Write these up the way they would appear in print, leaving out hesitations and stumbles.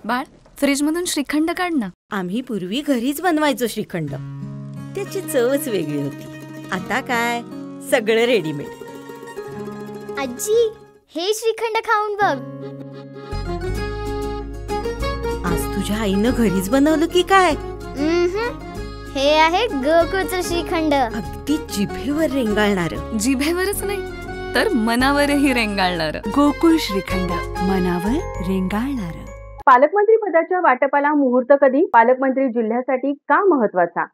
बाळ, फ्रीजमधून श्रीखंड काढ ना. आम्ही पूर्वी घरीच बनवायचो श्रीखंड. त्याची चवच वेगळी होती. आता काय सगळं रेडीमेड. आजी, हे श्रीखंड खाऊन बघ. आज तुझ्या आईनं घरीच बनवलं की काय? हे आहे गोकुळचं श्रीखंड. अगदी जिभेवर रेंगाळणार. जिभेवरच नाही तर मनावरही रेंगाळणार. गोकुळ श्रीखंड, मनावर रेंगाळणार. पालकमंत्री पदाच्या वाटपाला मुहूर्त कधी? पालकमंत्री जिल्ह्यासाठी का महत्वाचा?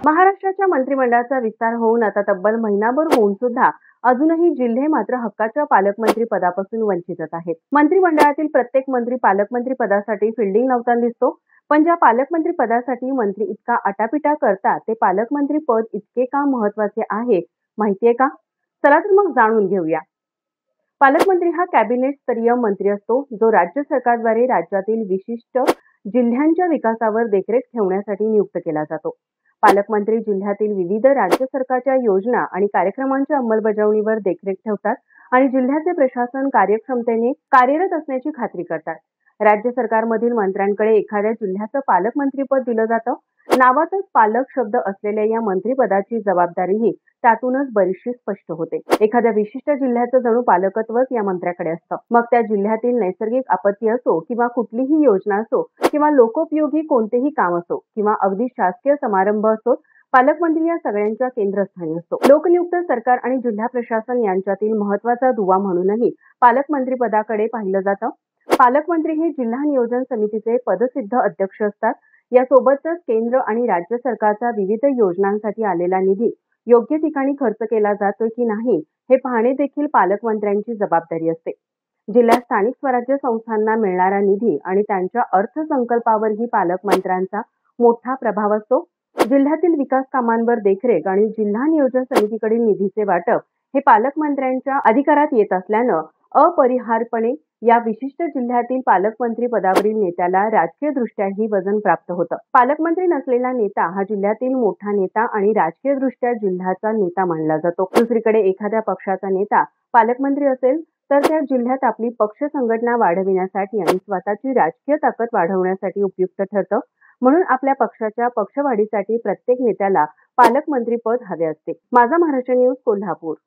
महाराष्ट्राच्या मंत्रिमंडळाचा विस्तार होऊन आता तब्बल महिनाभर होऊन सुद्धा अजूनही जिल्हे मात्र हक्काच्या पालकमंत्री पदापासून वंचितच आहेत. मंत्रिमंडळातील प्रत्येक मंत्री पालकमंत्री पदासाठी फिल्डिंग लावताना दिसतो, पण ज्या पालकमंत्री पदासाठी मंत्री इतका आटापिटा करतात ते पालकमंत्री पद इतके का महत्वाचे आहे माहितीये का? चला तर मग जाणून घेऊया. पालकमंत्री हा कॅबिनेट स्तरीय मंत्री असतो, जो राज्य सरकारद्वारे राज्यातील विशिष्ट जिल्ह्यांच्या विकासावर देखरेख ठेवण्यासाठी नियुक्त केला जातो. पालकमंत्री जिल्ह्यातील विविध राज्य सरकारच्या योजना आणि कार्यक्रमांच्या अंमलबजावणीवर देखरेख ठेवतात आणि जिल्ह्याचे प्रशासन कार्यक्षमतेने कार्यरत असण्याची खात्री करतात. राज्य सरकारमधील मंत्र्यांकडे एखाद्या जिल्ह्याचं पालकमंत्रीपद दिलं जातं. नावातच पालक शब्द असलेल्या या मंत्रिपदाची जबाबदारीही त्यातूनच बरीचशी स्पष्ट होते. एखाद्या विशिष्ट जिल्ह्याचं जणू पालकत्वच या मंत्र्याकडे असतं. मग त्या जिल्ह्यातील नैसर्गिक आपत्ती असो किंवा कुठलीही योजना असो किंवा लोकोपयोगी कोणतेही काम असो किंवा अगदी शासकीय समारंभ असो, पालकमंत्री या सगळ्यांच्या केंद्रस्थानी असतो. लोकनियुक्त सरकार आणि जिल्हा प्रशासन यांच्यातील महत्वाचा दुवा म्हणूनही पालकमंत्री पदाकडे पाहिलं जातं. पालकमंत्री हे जिल्हा नियोजन समितीचे पदसिद्ध अध्यक्ष असतात. यासोबतच केंद्र आणि राज्य सरकारचा विविध योजनांसाठी आलेला निधी योग्य ठिकाणी खर्च केला जातोय की नाही हे पाहणे देखील पालकमंत्र्यांची जबाबदारी असते. जिल्ह्यात स्थानिक स्वराज्य संस्थांना मिळणारा निधी आणि त्यांच्या अर्थसंकल्पावरही पालकमंत्र्यांचा मोठा प्रभाव असतो. जिल्ह्यातील विकास कामांवर देखरेख आणि जिल्हा नियोजन समितीकडील निधीचे वाटप हे पालकमंत्र्यांच्या अधिकारात येत असल्यानं अपरिहार्यपणे या विशिष्ट जिल्ह्यातील पालकमंत्री पदावरील नेत्याला राजकीय दृष्ट्याही वजन प्राप्त होतं. पालकमंत्री नसलेला नेता हा जिल्ह्यातील मोठा नेता आणि राजकीय दृष्ट्या जिल्ह्याचा नेता मानला जातो. दुसरीकडे एखाद्या पक्षाचा नेता पालकमंत्री असेल तर त्या जिल्ह्यात आपली पक्ष संघटना वाढविण्यासाठी आणि स्वतःची राजकीय ताकद वाढवण्यासाठी उपयुक्त ठरतं. म्हणून आपल्या पक्षाच्या पक्षवाढीसाठी प्रत्येक नेत्याला पालकमंत्री पद हवे असते. माझा महाराष्ट्र न्यूज, कोल्हापूर.